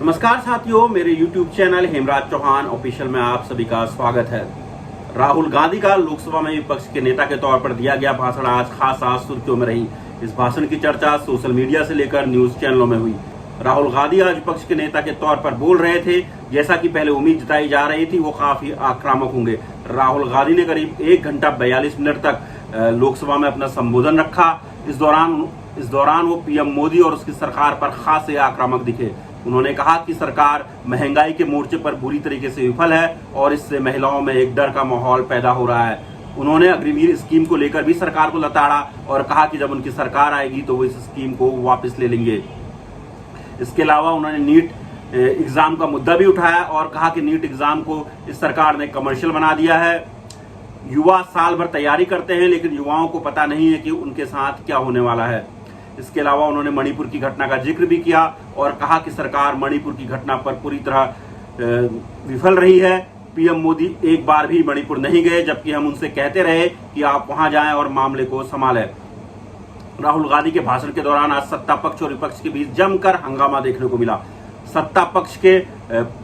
नमस्कार साथियों, मेरे YouTube channel Hemraj Chauhan official में आप सभी का स्वागत है। राहुल गांधी का लोकसभा में विपक्ष के नेता के तौर पर दिया गया भाषण आज खासा सुर्खियों में रही। इस भाषण की चर्चा सोशल मीडिया से लेकर न्यूज चैनलों में हुई। राहुल गांधी आज विपक्ष के नेता के तौर पर बोल रहे थे। जैसा कि पहले उम्मीद जताई जा रही थी, वो काफी आक्रामक होंगे। राहुल गांधी ने करीब 1 घंटा 42 मिनट तक लोकसभा में अपना संबोधन रखा। इस दौरान वो पीएम मोदी और उसकी सरकार पर खासे आक्रामक दिखे। उन्होंने कहा कि सरकार महंगाई के मोर्चे पर बुरी तरीके से विफल है और इससे महिलाओं में एक डर का माहौल पैदा हो रहा है। उन्होंने अग्निवीर स्कीम को लेकर भी सरकार को लताड़ा और कहा कि जब उनकी सरकार आएगी तो वो इस स्कीम को वापस ले लेंगे। इसके अलावा उन्होंने नीट एग्जाम का मुद्दा भी उठाया और कहा कि नीट एग्जाम को इस सरकार ने कमर्शियल बना दिया है। युवा साल भर तैयारी करते हैं, लेकिन युवाओं को पता नहीं है कि उनके साथ क्या होने वाला है। इसके अलावा उन्होंने मणिपुर की घटना का जिक्र भी किया और कहा कि सरकार मणिपुर की घटना पर पूरी तरह विफल रही है। पीएम मोदी एक बार भी मणिपुर नहीं गए, जबकि हम उनसे कहते रहे कि आप वहां जाएं और मामले को संभालें। राहुल गांधी के भाषण के दौरान आज सत्ता पक्ष और विपक्ष के बीच जमकर हंगामा देखने को मिला। सत्ता पक्ष के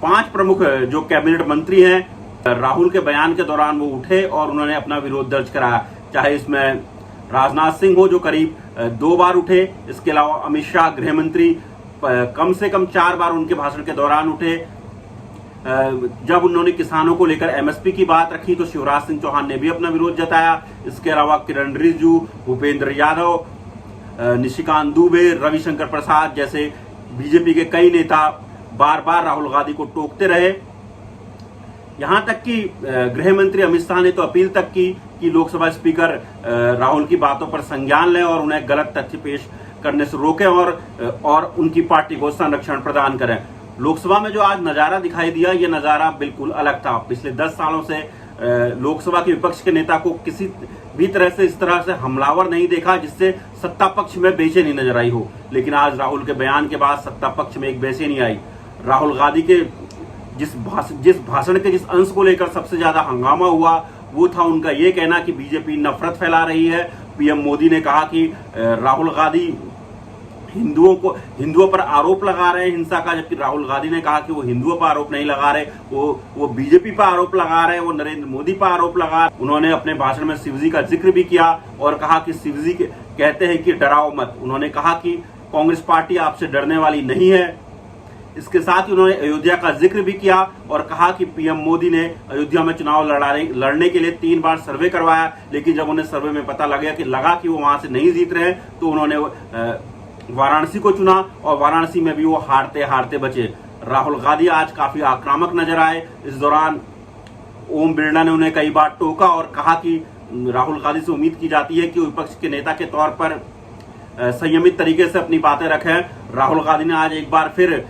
5 प्रमुख जो कैबिनेट मंत्री हैं, राहुल के बयान के दौरान वो उठे और उन्होंने अपना विरोध दर्ज कराया। चाहे इसमें राजनाथ सिंह हो जो करीब 2 बार उठे, इसके अलावा अमित शाह गृह मंत्री कम से कम 4 बार उनके भाषण के दौरान उठे। जब उन्होंने किसानों को लेकर एमएसपी की बात रखी तो शिवराज सिंह चौहान ने भी अपना विरोध जताया। इसके अलावा किरण रिजिजू, भूपेंद्र यादव, निशिकांत दुबे, रविशंकर प्रसाद जैसे बीजेपी के कई नेता बार बार राहुल गांधी को टोकते रहे। यहां तक कि गृह मंत्री अमित शाह ने तो अपील तक की कि लोकसभा स्पीकर राहुल की बातों पर संज्ञान लें और उन्हें गलत तथ्य पेश करने से रोकें और उनकी पार्टी को संरक्षण प्रदान करें। लोकसभा में जो आज नजारा दिखाई दिया, ये नजारा बिल्कुल अलग था। पिछले 10 सालों से लोकसभा के विपक्ष के नेता को किसी भी तरह से इस तरह से हमलावर नहीं देखा जिससे सत्ता पक्ष में बेचैनी नजर आई हो। लेकिन आज राहुल के बयान के बाद सत्ता पक्ष में एक बेचैनी आई। राहुल गांधी के जिस भाषण के जिस अंश को लेकर सबसे ज्यादा हंगामा हुआ वो था उनका ये कहना कि बीजेपी नफरत फैला रही है। पीएम मोदी ने कहा कि राहुल गांधी हिंदुओं पर आरोप लगा रहे हैं हिंसा का, जबकि राहुल गांधी ने कहा कि वो हिंदुओं पर आरोप नहीं लगा रहे, वो बीजेपी पर आरोप लगा रहे हैं, वो नरेंद्र मोदी पर आरोप लगा रहे। उन्होंने अपने भाषण में शिवजी का जिक्र भी किया और कहा कि शिवजी कहते हैं कि डराओ मत। उन्होंने कहा कि कांग्रेस पार्टी आपसे डरने वाली नहीं है। इसके साथ ही उन्होंने अयोध्या का जिक्र भी किया और कहा कि पीएम मोदी ने अयोध्या में चुनाव लड़ने के लिए 3 बार सर्वे करवाया, लेकिन जब उन्हें सर्वे में पता लगा कि वो वहां से नहीं जीत रहे हैं तो उन्होंने वाराणसी को चुना और वाराणसी में भी वो हारते हारते बचे। राहुल गांधी आज काफी आक्रामक नजर आए। इस दौरान ओम बिरला ने उन्हें कई बार टोका और कहा कि राहुल गांधी से उम्मीद की जाती है कि विपक्ष के नेता के तौर पर संयमित तरीके से अपनी बातें रखें। राहुल गांधी ने आज एक बार फिर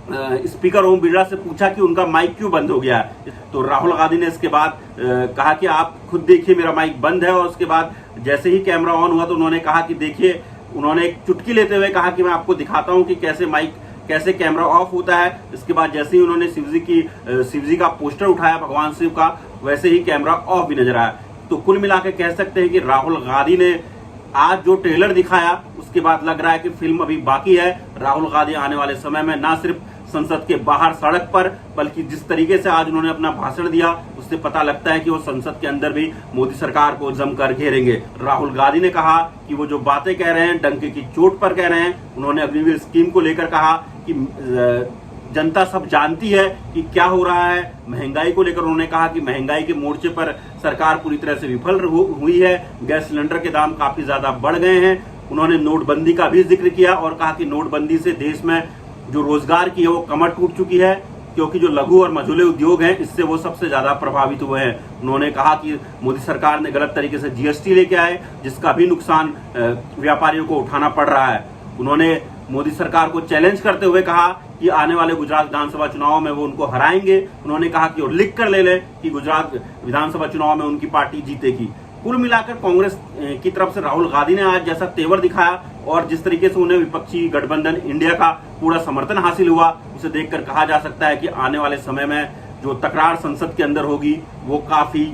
स्पीकर ओम बिरला से पूछा कि उनका माइक क्यों बंद हो गया है, तो राहुल गांधी ने इसके बाद कहा कि आप खुद देखिए मेरा माइक बंद है। और उसके बाद जैसे ही कैमरा ऑन हुआ तो उन्होंने कहा कि देखिए, उन्होंने एक चुटकी लेते हुए कहा कि मैं आपको दिखाता हूं कि कैसे कैमरा ऑफ होता है। इसके बाद जैसे ही उन्होंने शिवजी का पोस्टर उठाया भगवान शिव का, वैसे ही कैमरा ऑफ भी नजर आया। तो कुल मिलाकर कह सकते हैं कि राहुल गांधी ने आज जो ट्रेलर दिखाया उसके बाद लग रहा है कि फिल्म अभी बाकी है। राहुल गांधी आने वाले समय में न सिर्फ संसद के बाहर सड़क पर, बल्कि जिस तरीके से आज उन्होंने अपना भाषण दिया उससे पता लगता है कि वो संसद के अंदर भी मोदी सरकार को जमकर घेरेंगे। राहुल गांधी ने कहा कि वो जो बातें कह रहे हैं डंके की चोट पर कह रहे हैं। उन्होंने अग्निवीर स्कीम को लेकर कहा कि जनता सब जानती है कि क्या हो रहा है। महंगाई को लेकर उन्होंने कहा कि महंगाई के मोर्चे पर सरकार पूरी तरह से विफल हुई है। गैस सिलेंडर के दाम काफी ज्यादा बढ़ गए हैं। उन्होंने नोटबंदी का भी जिक्र किया और कहा कि नोटबंदी से देश में जो रोजगार की है वो कमर टूट चुकी है, क्योंकि जो लघु और मझोले उद्योग हैं इससे वो सबसे ज्यादा प्रभावित हुए हैं। उन्होंने कहा कि मोदी सरकार ने गलत तरीके से जीएसटी लेके आए, जिसका भी नुकसान व्यापारियों को उठाना पड़ रहा है। उन्होंने मोदी सरकार को चैलेंज करते हुए कहा कि आने वाले गुजरात विधानसभा चुनाव में वो उनको हराएंगे। उन्होंने कहा कि और लिख कर ले लें कि गुजरात विधानसभा चुनाव में उनकी पार्टी जीतेगी। कुल मिलाकर कांग्रेस की तरफ से राहुल गांधी ने आज जैसा तेवर दिखाया और जिस तरीके से उन्हें विपक्षी गठबंधन इंडिया का पूरा समर्थन हासिल हुआ, उसे देखकर कहा जा सकता है कि आने वाले समय में जो तकरार संसद के अंदर होगी वो काफी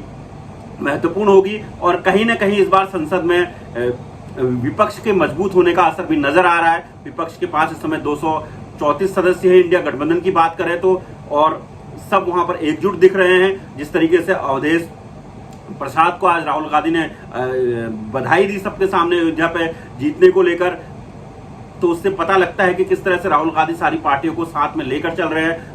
महत्वपूर्ण होगी और कहीं न कहीं इस बार संसद में विपक्ष के मजबूत होने का असर भी नजर आ रहा है। विपक्ष के पास इस समय 34 सदस्य हैं इंडिया गठबंधन की बात करें तो, और सब वहां पर एकजुट दिख रहे हैं। जिस तरीके से अवधेश प्रसाद को आज राहुल गांधी ने बधाई दी सबके सामने अयोध्या पे जीतने को लेकर, तो उससे पता लगता है कि किस तरह से राहुल गांधी सारी पार्टियों को साथ में लेकर चल रहे हैं।